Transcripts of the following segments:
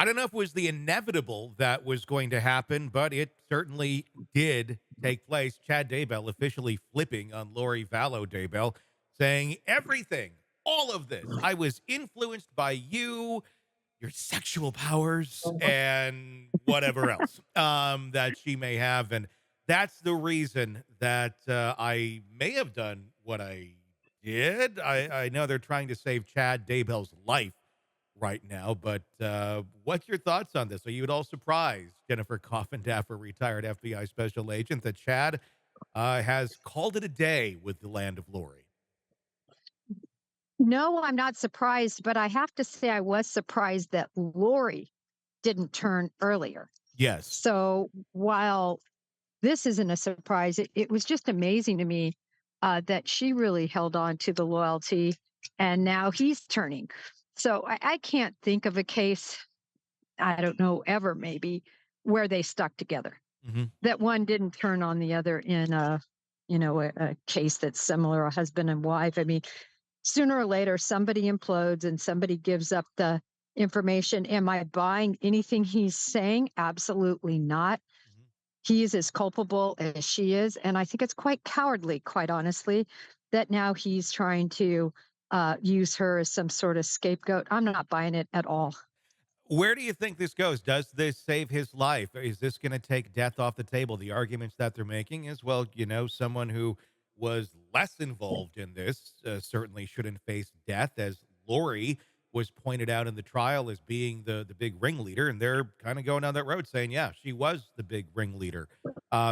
I don't know if it was the inevitable that was going to happen, but it certainly did take place. Chad Daybell officially flipping on Lori Vallow Daybell, saying everything, all of this, I was influenced by you, your sexual powers, and whatever else that she may have. And that's the reason that I may have done what I did. I know they're trying to save Chad Daybell's life right now, but what's your thoughts on this? Are you at all surprised, Jennifer Coffindaffer, retired FBI special agent, that Chad has called it a day with the land of Lori? No, I'm not surprised, but I have to say I was surprised that Lori didn't turn earlier. Yes. So while this isn't a surprise, it was just amazing to me that she really held on to the loyalty and now he's turning. So I can't think of a case, I don't know, ever maybe, where they stuck together. Hmm. That one didn't turn on the other in a case that's similar, a husband and wife. I mean, sooner or later somebody implodes and somebody gives up the information. Am I buying anything he's saying? Absolutely not. Hmm. He's as culpable as she is, and I think it's quite cowardly, quite honestly, that now he's trying to use her as some sort of scapegoat. I'm not buying it at all. Where do you think this goes? Does this save his life? Is this going to take death off the table? The arguments that they're making is, well, someone who was less involved in this certainly shouldn't face death, as Lori was pointed out in the trial as being the big ringleader. And they're kind of going down that road saying, yeah, she was the big ringleader.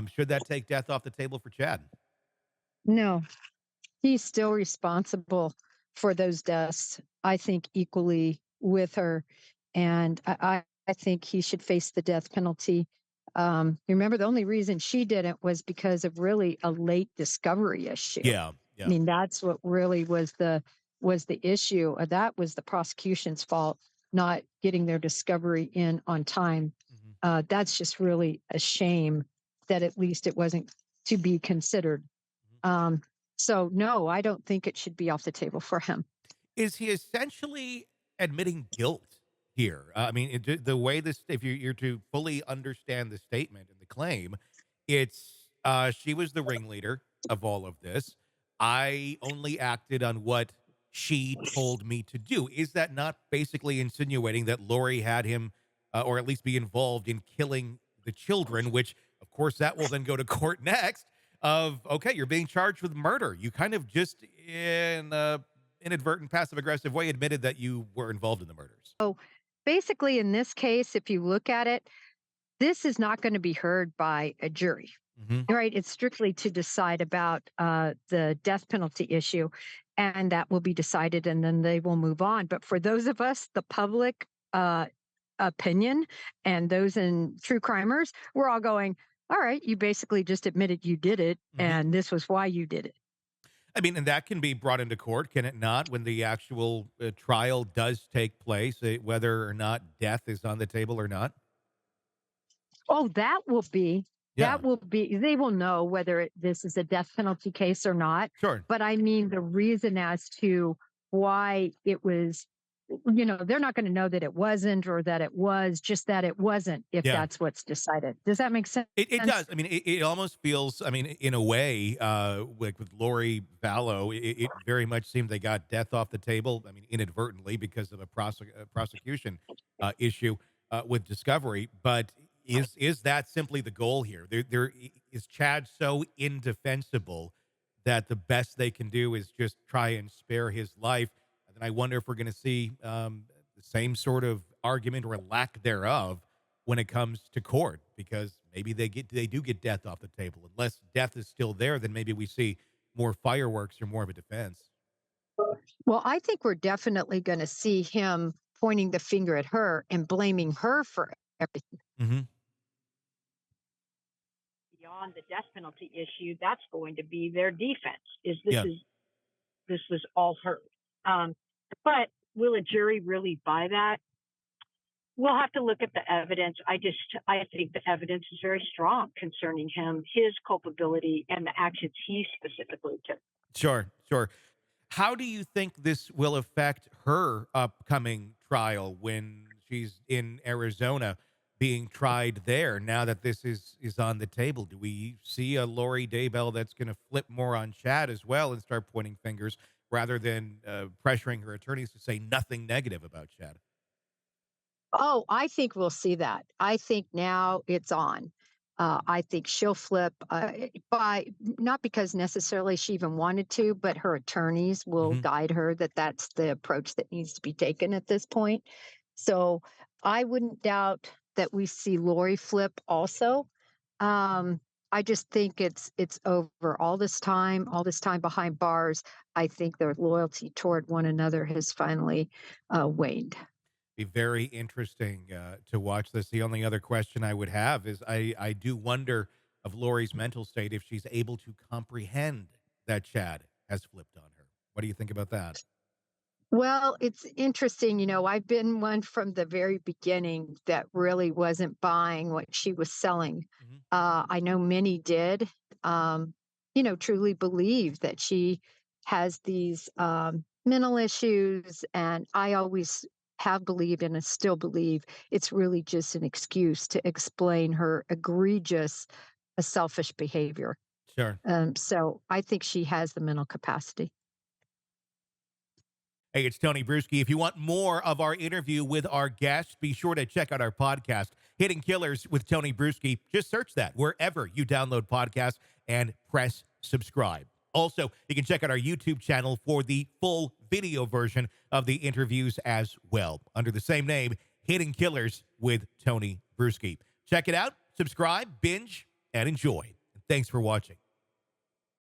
Should that take death off the table for Chad? No, he's still responsible for those deaths, I think, equally with her. And I think he should face the death penalty. Remember, the only reason she didn't was because of really a late discovery issue. Yeah. I Yeah. mean, that's what really was the issue. That was the prosecution's fault, not getting their discovery in on time. Mhm. That's just really a shame that at least it wasn't to be considered. Mhm. Um, so no, I don't think it should be off the table for him. Is he essentially admitting guilt here? I mean, the way this, if you're to fully understand the statement and the claim, it's she was the ringleader of all of this. I only acted on what she told me to do. Is that not basically insinuating that Lori had him, or at least be involved in killing the children? Which, of course, that will then go to court next. Of okay, you're being charged with murder. You kind of just in inadvertent passive aggressive way admitted that you were involved in the murders. So basically, in this case, if you look at it, this is not going to be heard by a jury, Hmm. right? It's strictly to decide about the death penalty issue, and that will be decided, and then they will move on. But for those of us, the public opinion, and those in true crimers, we're all going, all right, you basically just admitted you did it, Hmm. and this was why you did it. I mean, and that can be brought into court, can it not? When the actual trial does take place, whether or not death is on the table or not. Oh, Yeah, they will know whether this is a death penalty case or not. sure. But I mean, the reason as to why it was, they're not going to know that it wasn't or that it was, just that it wasn't, if Yeah. that's what's decided. Does that make sense? It does. I mean, it almost feels, I mean, in a way, like with Lori Vallow, it very much seemed they got death off the table. I mean, inadvertently because of a prosecution issue with Discovery. But is that simply the goal here? There is Chad so indefensible that the best they can do is just try and spare his life. And then I wonder if we're going to see the same sort of argument or lack thereof when it comes to court, because maybe they do get death off the table. Unless death is still there, then maybe we see more fireworks or more of a defense. Well, I think we're definitely going to see him pointing the finger at her and blaming her for everything. Hmm. Beyond the death penalty issue, that's going to be their defense. Is this Yeah. is this was all her. Um, but will a jury really buy that? We'll have to look at the evidence. I think the evidence is very strong concerning him, his culpability, and the actions he specifically took. Sure, sure. How do you think this will affect her upcoming trial when she's in Arizona being tried there. Now that this is on the table, do we see a Lori Daybell that's going to flip more on Chad as well and start pointing fingers rather than pressuring her attorneys to say nothing negative about Chad? Oh, I think we'll see that. I think now it's on. I think she'll flip by not because necessarily she even wanted to, but her attorneys will Hmm. guide her that that's the approach that needs to be taken at this point. So I wouldn't doubt that we see Lori flip also. Um, I just think it's over all this time behind bars. I think their loyalty toward one another has finally waned. Be very interesting to watch this. The only other question I would have is I do wonder of Lori's mental state if she's able to comprehend that Chad has flipped on her. What do you think about that? Well, it's interesting. I've been one from the very beginning that really wasn't buying what she was selling. Hmm. I know many did, truly believe that she has these mental issues. And I always have believed and I still believe it's really just an excuse to explain her egregious, selfish behavior. Sure. So I think she has the mental capacity. Hey, it's Tony Brueski. If you want more of our interview with our guests, be sure to check out our podcast, Hitting Killers with Tony Brueski. Just search that wherever you download podcasts and press subscribe. Also, you can check out our YouTube channel for the full video version of the interviews as well, under the same name, Hitting Killers with Tony Brueski. Check it out, subscribe, binge, and enjoy. Thanks for watching.